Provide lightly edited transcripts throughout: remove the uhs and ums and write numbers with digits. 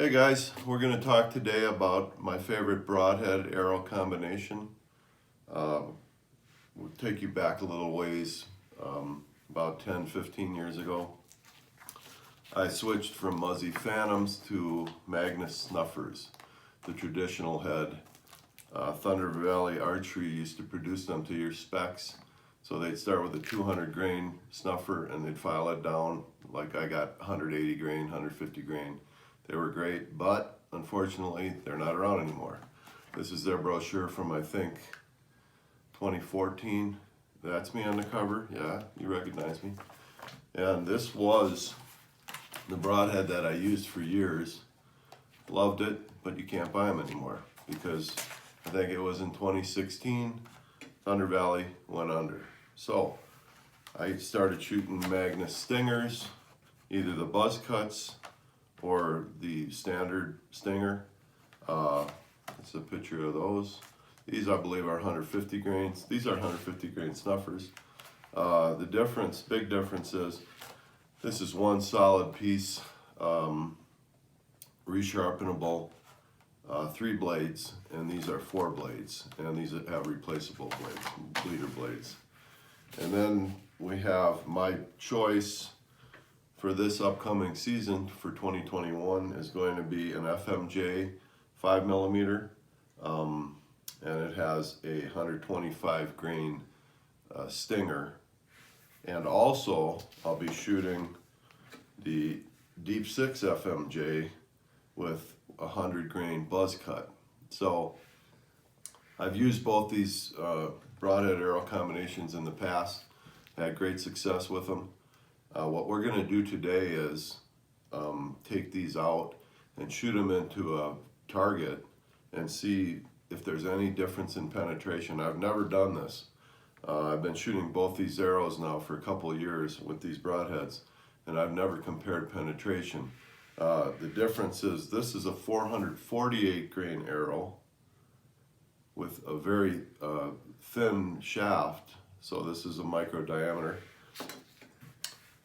Hey guys, we're going to talk today about my favorite broadhead arrow combination. We'll take you back a little ways, about 10-15 years ago. I switched from Muzzy Phantoms to Magnus Snuffers, the traditional head. Thunder Valley Archery used to produce them to your specs. So they'd start with a 200 grain snuffer and they'd file it down like I got 180 grain, 150 grain. They were great, but unfortunately they're not around anymore. This is their brochure from I think 2014. That's me on the cover. Yeah, you recognize me. And this was the broadhead that I used for years. Loved it, but you can't buy them anymore because I think it was in 2016 Thunder Valley went under. So I started shooting Magnus Stingers, either the buzz cuts or the standard stinger. It's a picture of those. These I believe are 150 grains. These are 150 grain snuffers. The difference, big difference is this is one solid piece, resharpenable, 3 blades, and these are 4 blades, and these have replaceable blades, bleeder blades. And then we have my choice for this upcoming season for 2021 is going to be an FMJ 5mm, and it has a 125 grain stinger. And also I'll be shooting the Deep 6 FMJ with 100 grain buzz cut. So I've used both these broadhead arrow combinations in the past, had great success with them. What we're going to do today is take these out and shoot them into a target and see if there's any difference in penetration. I've never done this. I've been shooting both these arrows now for a couple of years with these broadheads, and I've never compared penetration. The difference is this is a 448 grain arrow with a very thin shaft, so this is a micro diameter.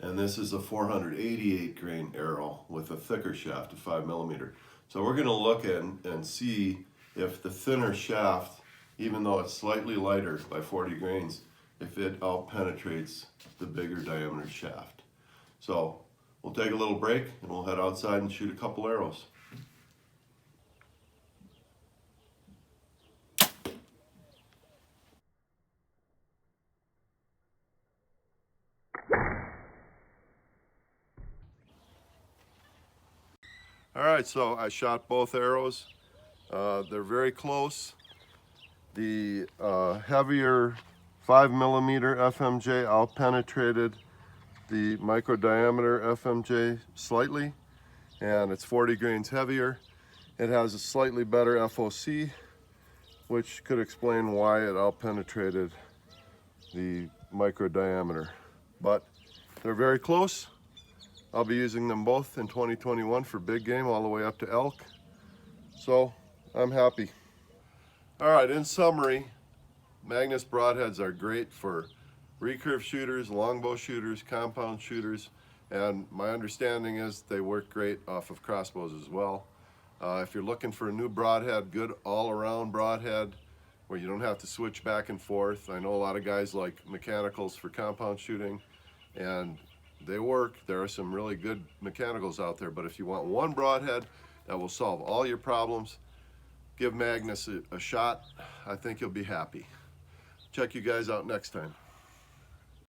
And this is a 488 grain arrow with a thicker shaft, a 5mm. So we're going to look and see if the thinner shaft, even though it's slightly lighter by 40 grains, if it out-penetrates the bigger diameter shaft. So we'll take a little break and we'll head outside and shoot a couple arrows. All right, so I shot both arrows. They're very close. The heavier 5mm FMJ out-penetrated the micro diameter FMJ slightly, and it's 40 grains heavier. It has a slightly better FOC, which could explain why it out-penetrated the micro diameter. But they're very close. I'll be using them both in 2021 for big game all the way up to elk. So I'm happy. All right, in summary, Magnus broadheads are great for recurve shooters, longbow shooters, compound shooters, and my understanding is they work great off of crossbows as well. If you're looking for a new broadhead, good all-around broadhead where you don't have to switch back and forth. I know a lot of guys like mechanicals for compound shooting, and they work. There are some really good mechanicals out there, but if you want one broadhead that will solve all your problems, give Magnus a shot. I think you'll be happy. Check you guys out next time.